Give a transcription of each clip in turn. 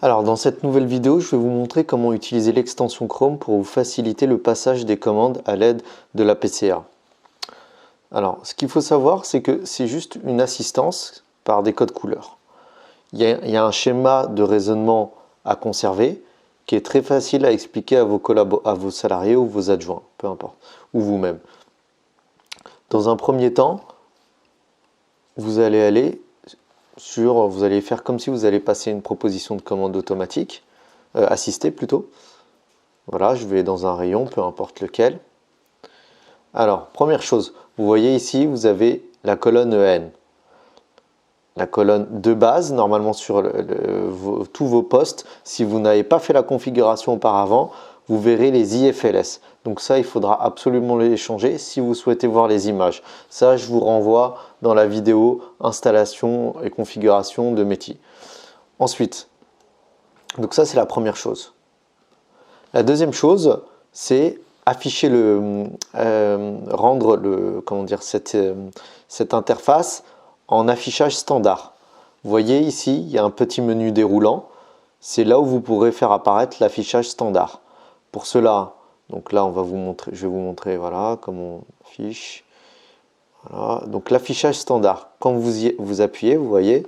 Alors dans cette nouvelle vidéo, je vais vous montrer comment utiliser l'extension Chrome pour vous faciliter le passage des commandes à l'aide de la PCA. Alors ce qu'il faut savoir, c'est que c'est juste une assistance par des codes couleurs. Il y a un schéma de raisonnement à conserver qui est très facile à expliquer à vos salariés ou vos adjoints, peu importe, ou vous-même. Dans un premier temps, vous allez faire comme si vous allez passer une proposition de commande automatique, assistée plutôt. Voilà, je vais dans un rayon, peu importe lequel. Alors, première chose, vous voyez ici, vous avez la colonne EN. La colonne de base, normalement sur tous vos postes, si vous n'avez pas fait la configuration auparavant, vous verrez les IFLS. Donc ça, il faudra absolument les changer si vous souhaitez voir les images. Ça, je vous renvoie dans la vidéo installation et configuration de métier. Ensuite, donc ça, c'est la première chose. La deuxième chose, c'est afficher rendre cette interface en affichage standard. Vous voyez ici, il y a un petit menu déroulant. C'est là où vous pourrez faire apparaître l'affichage standard. Pour cela, donc là, je vais vous montrer voilà, comment on affiche. Voilà. Donc l'affichage standard, quand vous appuyez, vous voyez,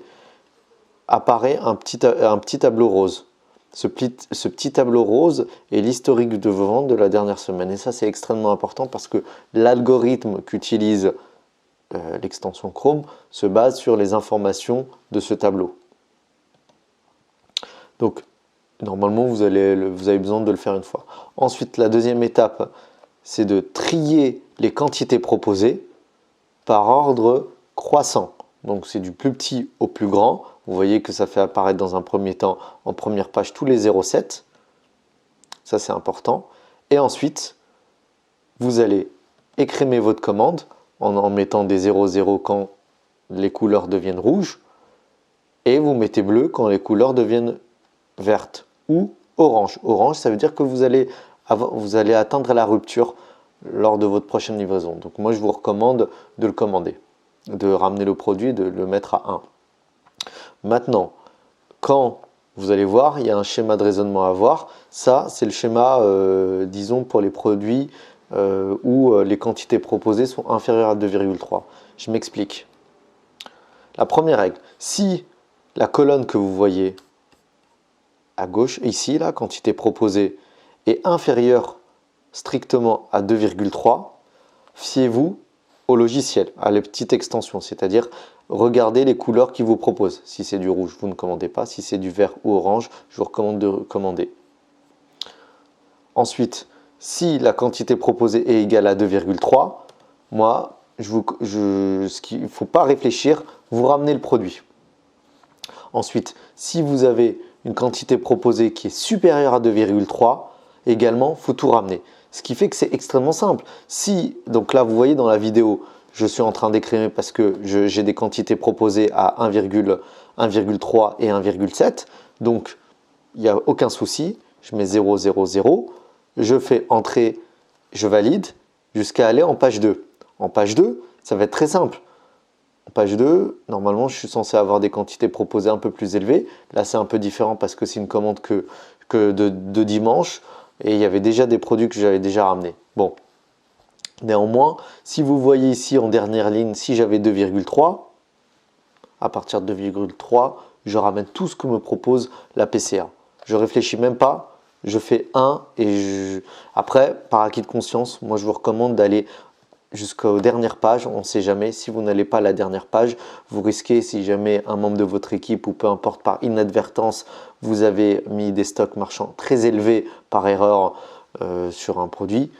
apparaît un petit tableau rose. Ce petit tableau rose est l'historique de vos ventes de la dernière semaine. Et ça, c'est extrêmement important parce que l'algorithme qu'utilise l'extension Chrome se base sur les informations de ce tableau. Donc, normalement, vous avez besoin de le faire une fois. Ensuite, la deuxième étape, c'est de trier les quantités proposées par ordre croissant. Donc, c'est du plus petit au plus grand. Vous voyez que ça fait apparaître dans un premier temps, en première page, tous les 0,7. Ça, c'est important. Et ensuite, vous allez écrémer votre commande en mettant des 00 quand les couleurs deviennent rouges. Et vous mettez bleu quand les couleurs deviennent vertes ou orange. Orange, ça veut dire que vous allez atteindre la rupture lors de votre prochaine livraison. Donc moi, je vous recommande de le commander, de ramener le produit et de le mettre à 1. Maintenant, quand vous allez voir, il y a un schéma de raisonnement à voir. Ça, c'est le schéma, disons, pour les produits où les quantités proposées sont inférieures à 2,3. Je m'explique. La première règle, si la colonne que vous voyez à gauche, ici, la quantité proposée, est inférieure strictement à 2,3, fiez-vous au logiciel, à la petite extension, c'est-à-dire regardez les couleurs qu'il vous propose. Si c'est du rouge, vous ne commandez pas. Si c'est du vert ou orange, je vous recommande de commander. Ensuite, si la quantité proposée est égale à 2,3, moi, il ne faut pas réfléchir, vous ramenez le produit. Ensuite, si vous avez une quantité proposée qui est supérieure à 2,3, également, il faut tout ramener. Ce qui fait que c'est extrêmement simple. Donc là, vous voyez dans la vidéo, je suis en train d'écrire parce que j'ai des quantités proposées à 1,3 et 1,7. Donc, il n'y a aucun souci. Je mets 0, 0, 0. Je fais entrer, je valide jusqu'à aller en page 2. En page 2, ça va être très simple. En page 2, normalement, je suis censé avoir des quantités proposées un peu plus élevées. Là, c'est un peu différent parce que c'est une commande que de dimanche. Et il y avait déjà des produits que j'avais déjà ramenés. Bon, néanmoins, si vous voyez ici en dernière ligne, si j'avais 2,3, à partir de 2,3, je ramène tout ce que me propose la PCA. Je ne réfléchis même pas, je fais 1 et après, par acquis de conscience, moi je vous recommande d'aller jusqu'aux dernières pages. On ne sait jamais, si vous n'allez pas à la dernière page, vous risquez, si jamais un membre de votre équipe ou peu importe par inadvertance, vous avez mis des stocks marchands très élevés par erreur sur un produit,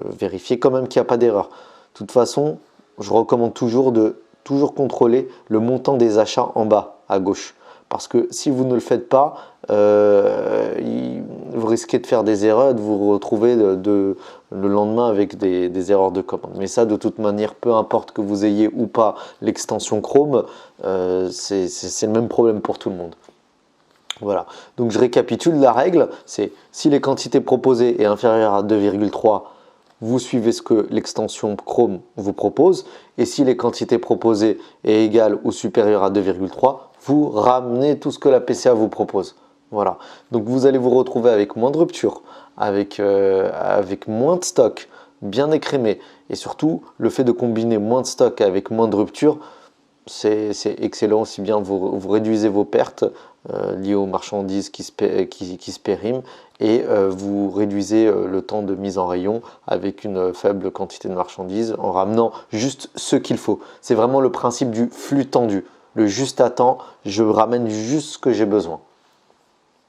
vérifiez quand même qu'il n'y a pas d'erreur. De toute façon, je recommande toujours de contrôler le montant des achats en bas à gauche. Parce que si vous ne le faites pas, vous risquez de faire des erreurs et de vous retrouver le lendemain avec des erreurs de commande. Mais ça, de toute manière, peu importe que vous ayez ou pas l'extension Chrome, c'est le même problème pour tout le monde. Voilà, donc je récapitule la règle, c'est si les quantités proposées est inférieure à 2,3, vous suivez ce que l'extension Chrome vous propose, et si les quantités proposées est égale ou supérieure à 2,3, vous ramenez tout ce que la PCA vous propose. Voilà. Donc vous allez vous retrouver avec moins de ruptures, avec moins de stock, bien écrémé. Et surtout, le fait de combiner moins de stock avec moins de ruptures, c'est excellent. Aussi bien vous réduisez vos pertes liées aux marchandises qui se périment et vous réduisez le temps de mise en rayon avec une faible quantité de marchandises en ramenant juste ce qu'il faut. C'est vraiment le principe du flux tendu. Le juste à temps, je ramène juste ce que j'ai besoin.